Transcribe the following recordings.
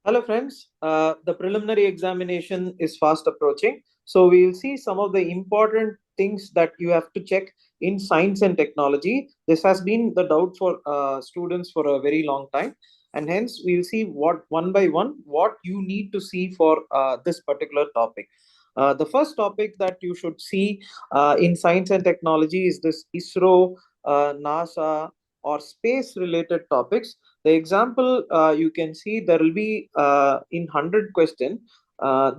Hello, friends. The preliminary examination is fast approaching. So, we'll see some of the important things that you have to check in science and technology. This has been the doubt for students for a very long time. And hence, we'll see what one by one what you need to see for this particular topic. The first topic that you should see in science and technology is this ISRO, NASA, or space related topics. The example you can see there will be in 100 question.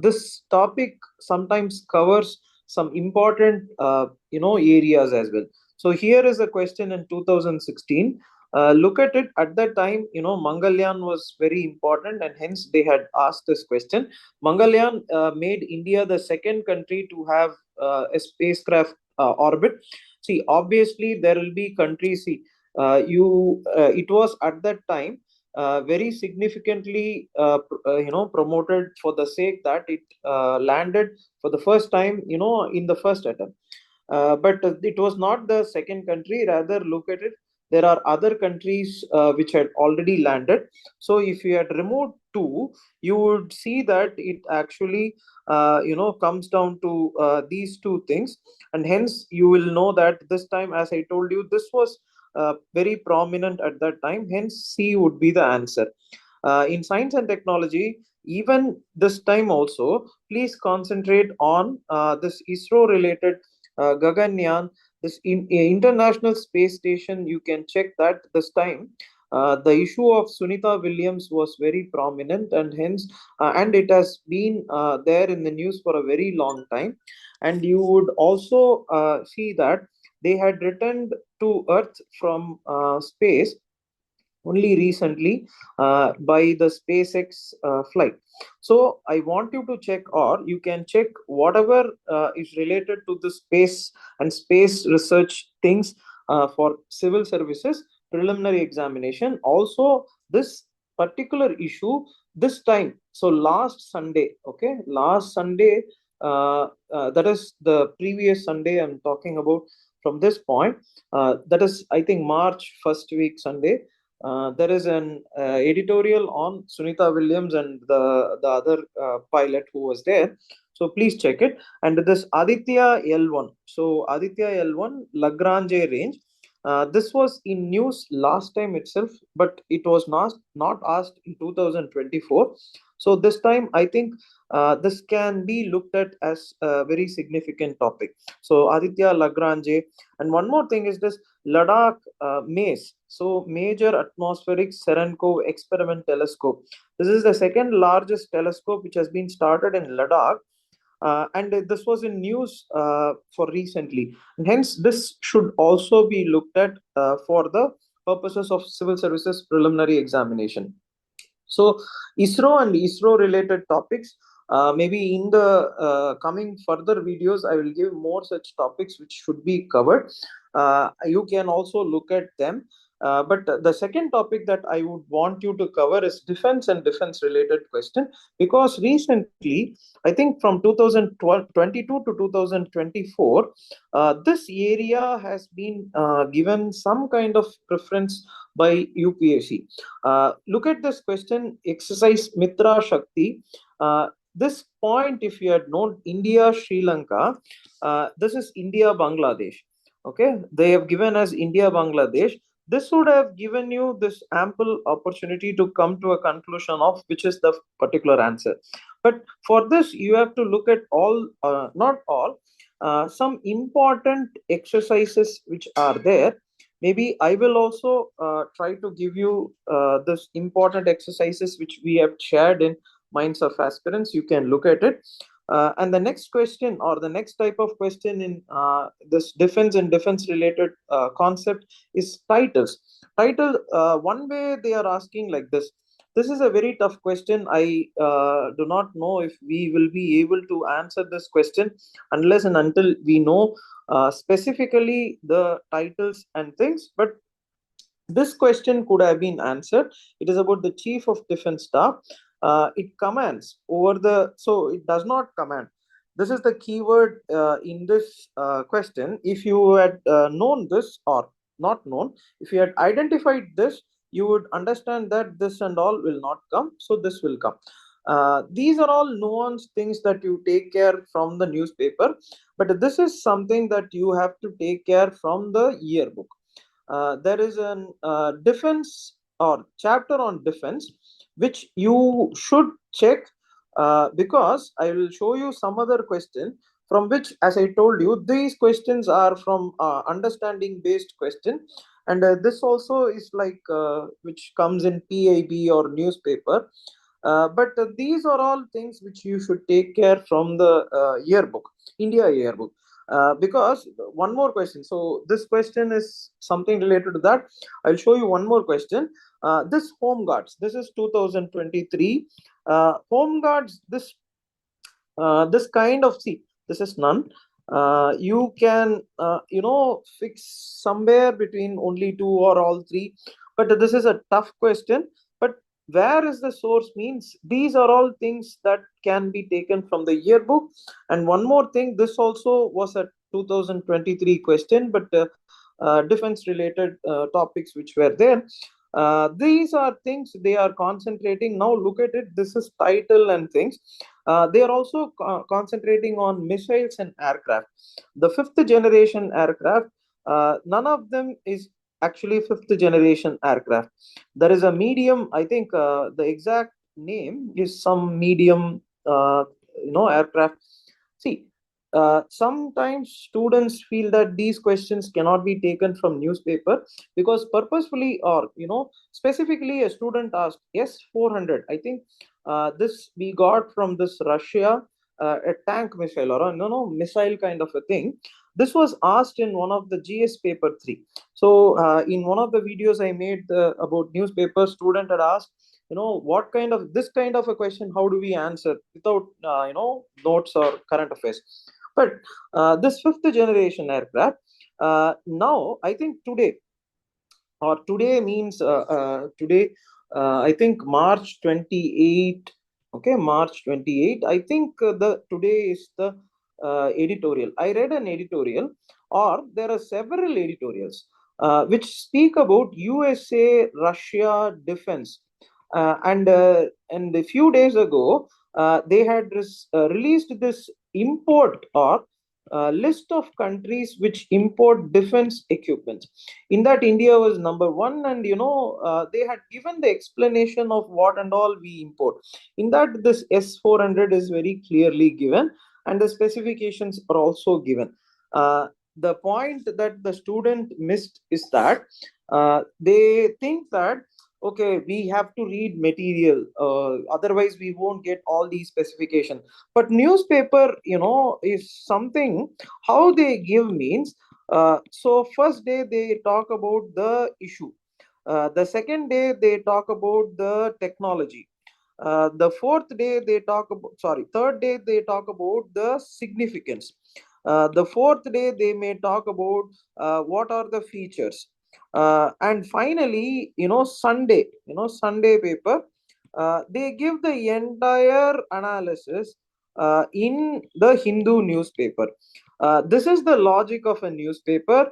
This topic sometimes covers some important areas as well. So here is a question in 2016. Look at it at that time. Mangalyaan was very important, and hence they had asked this question. Mangalyaan made India the second country to have a spacecraft orbit. See, obviously there will be countries. See, it was at that time very significantly promoted for the sake that it landed for the first time in the first attempt, but it was not the second country. Rather, look at it, there are other countries which had already landed. So if you had removed two, you would see that it actually comes down to these two things, and hence you will know that this time, as I told you, this was very prominent at that time. Hence, C would be the answer. In science and technology, even this time also, please concentrate on this ISRO related Gaganyaan, this international space station. You can check that this time. The issue of Sunita Williams was very prominent, and hence, and it has been there in the news for a very long time. And you would also see that they had returned to Earth from space only recently by the SpaceX flight. So I want you to check, or you can check whatever is related to the space and space research things for civil services preliminary examination. Also, this particular issue this time. So last Sunday, okay, last Sunday, that is the previous Sunday I'm talking about from this point. That is, I think, March first week Sunday. There is an editorial on Sunita Williams and the other pilot who was there. So please check it. And this Aditya L1. So Aditya L1 Lagrange range. This was in news last time itself, but it was not asked in 2024. So this time, I think this can be looked at as a very significant topic. So Aditya Lagrange, and one more thing is this Ladakh MACE. So Major Atmospheric Serenkov Experiment Telescope. This is the second largest telescope which has been started in Ladakh. And this was in news for recently. And hence, this should also be looked at for the purposes of civil services preliminary examination. So ISRO and ISRO related topics, maybe in the coming further videos, I will give more such topics which should be covered. You can also look at them. But the second topic that I would want you to cover is defense and defense related question, because recently, I think from 2022 to 2024, this area has been given some kind of preference by UPSC. Look at this question, exercise Mitra Shakti. This point, if you had known India, Sri Lanka, this is India, Bangladesh. Okay, they have given as India, Bangladesh. This would have given you this ample opportunity to come to a conclusion of which is the particular answer. But for this, you have to look at all, not all, some important exercises which are there. Maybe I will also try to give you this important exercises which we have shared in Minds of Aspirants. You can look at it. And the next question, or the next type of question in this defense and defense related concept, is titles. Title, one way they are asking like this. This is a very tough question. I do not know if we will be able to answer this question unless and until we know specifically the titles and things. But this question could have been answered. It is about the Chief of Defense Staff. It commands over the, so it does not command. This is the keyword in this question. If you had known this or not known, if you had identified this, you would understand that this and all will not come, so this will come. These are all nuanced things that you take care from the newspaper, but this is something that you have to take care from the yearbook. There is an defense or chapter on defense which you should check, because I will show you some other question from which, as I told you, these questions are from understanding based question, and this also is like which comes in PIB or newspaper. But these are all things which you should take care from the yearbook, India yearbook. Because one more question. So this question is something related to that. I'll show you one more question. This home guards. This is 2023. Home guards. This kind of, see, this is none. You can fix somewhere between only two or all three, but this is a tough question. But where is the source means these are all things that can be taken from the yearbook. And one more thing, this also was a 2023 question, but defense related topics which were there. These are things they are concentrating. Now look at it, this is title and things. They are also concentrating on missiles and aircraft. The fifth generation aircraft, none of them is actually fifth generation aircraft. There is a medium, I think the exact name is some medium aircraft. See, sometimes students feel that these questions cannot be taken from newspaper, because purposefully or specifically a student asked S-400. I think this we got from this Russia, a tank missile or a missile kind of a thing. This was asked in one of the GS paper 3. So in one of the videos I made about newspaper, student had asked, what kind of this kind of a question, how do we answer without notes or current affairs. But this fifth generation aircraft, now I think today, or today means today, I think March 28. Okay, March 28. I think the today is the editorial. I read an editorial, or there are several editorials which speak about USA Russia defense. And a few days ago, they had released this import or list of countries which import defense equipment. In that, India was number one, and they had given the explanation of what and all we import. In that, this S-400 is very clearly given, and the specifications are also given. The point that the student missed is that they think that, okay, we have to read material, otherwise we won't get all these specifications. But newspaper is something, how they give means, so first day they talk about the issue, the second day they talk about the technology, the fourth day they talk about, sorry, third day they talk about the significance, the fourth day they may talk about what are the features, and finally Sunday paper, they give the entire analysis in the Hindu newspaper. This is the logic of a newspaper.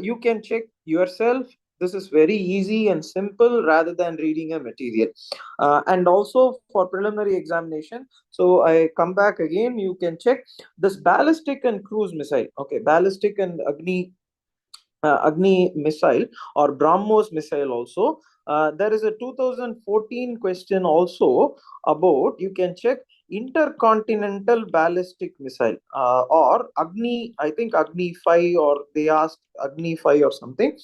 You can check yourself. This is very easy and simple rather than reading a material. And also for preliminary examination, so I come back again, you can check this ballistic and cruise missile. Okay, ballistic and Agni missile or BrahMos missile also. There is a 2014 question also about, you can check, intercontinental ballistic missile, or Agni, I think Agni 5, or they asked Agni 5 or something.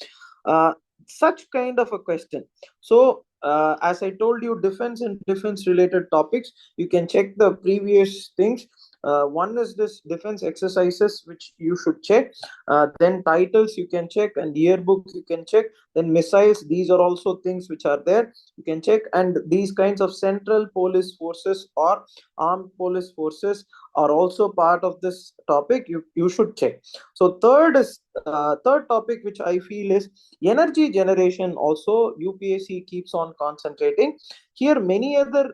Such kind of a question. So as I told you, defense and defense related topics, you can check the previous things. One is this defense exercises which you should check, then titles you can check, and yearbook you can check, then missiles, these are also things which are there, you can check. And these kinds of central police forces or armed police forces are also part of this topic, you should check. So third topic which I feel is energy generation. Also UPSC keeps on concentrating here. Many other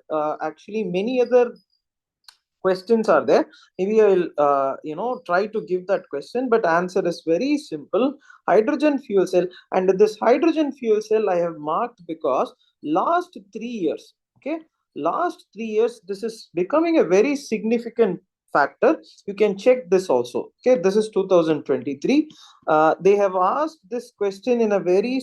questions are there. Maybe I will try to give that question, but answer is very simple. Hydrogen fuel cell. And this hydrogen fuel cell I have marked because last 3 years, okay, last 3 years, this is becoming a very significant factor. You can check this also. Okay, this is 2023. They have asked this question in a very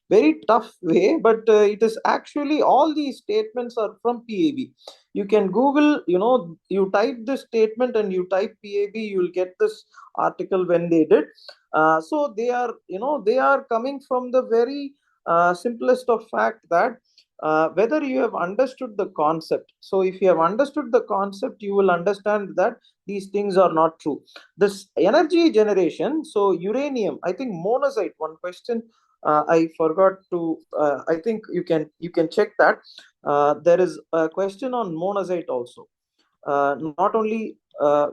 very tough way, but it is actually, all these statements are from PAB. You can Google, you type this statement and you type PAB, you will get this article when they did. So they are coming from the very simplest of fact that whether you have understood the concept. So if you have understood the concept, you will understand that these things are not true. This energy generation, so uranium, I think monazite, one question I forgot to, I think you can check that. There is a question on monazite also. Not only,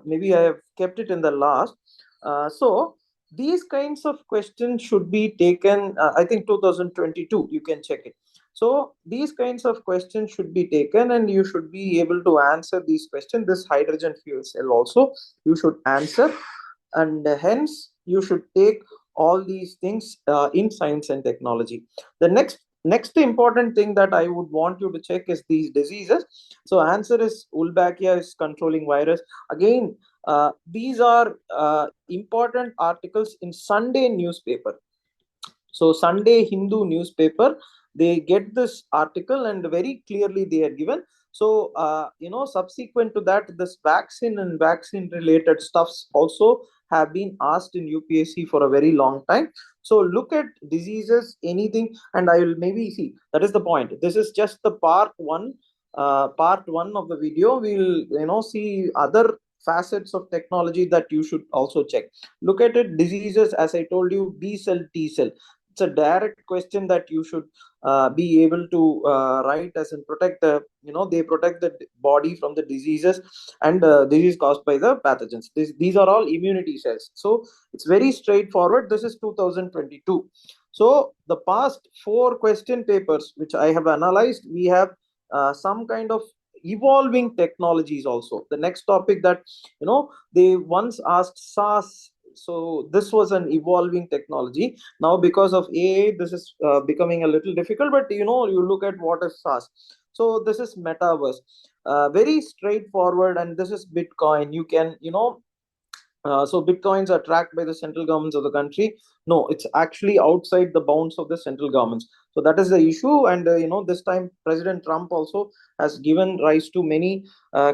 maybe I have kept it in the last. So these kinds of questions should be taken. I think 2022. You can check it. So these kinds of questions should be taken, and you should be able to answer these questions. This hydrogen fuel cell also you should answer, and hence you should take all these things in science and technology. The next important thing that I would want you to check is these diseases. So answer is Wolbachia is controlling virus. Again, these are important articles in Sunday newspaper. So Sunday Hindu newspaper, they get this article and very clearly they are given. So subsequent to that, this vaccine and vaccine related stuffs also have been asked in UPSC for a very long time. So look at diseases, anything, and I will maybe see, that is the point. This is just the part one of the video. We'll see other facets of technology that you should also check. Look at it. Diseases, as I told you, B cell, T cell. It's a direct question that you should be able to write, as in protect the, they protect the body from the diseases and disease caused by the pathogens. These are all immunity cells. So it's very straightforward. This is 2022. So the past 4 question papers which I have analyzed, we have some kind of evolving technologies also. The next topic that they once asked SaaS. So this was an evolving technology. Now because of AI, this is becoming a little difficult, but you look at what is SaaS. So this is metaverse, very straightforward. And this is Bitcoin. You can so bitcoins are tracked by the central governments of the country. No, it's actually outside the bounds of the central governments. So that is the issue. And this time President Trump also has given rise to many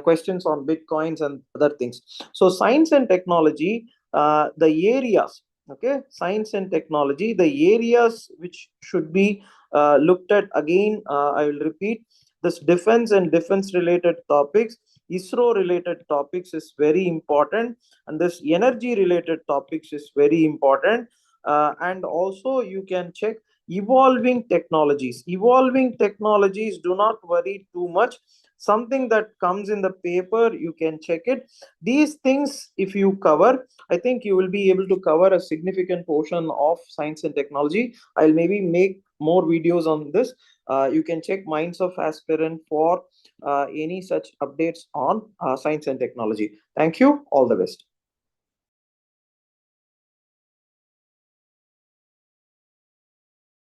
questions on bitcoins and other things. So science and technology, the areas, okay, science and technology, the areas which should be looked at, again, I will repeat, this defense and defense related topics, ISRO related topics is very important, and this energy related topics is very important. And also you can check evolving technologies. Evolving technologies, do not worry too much. Something that comes in the paper, you can check it. These things, if you cover, I think you will be able to cover a significant portion of science and technology. I'll maybe make more videos on this. You can check Minds of Aspirant for any such updates on science and technology. Thank you. All the best.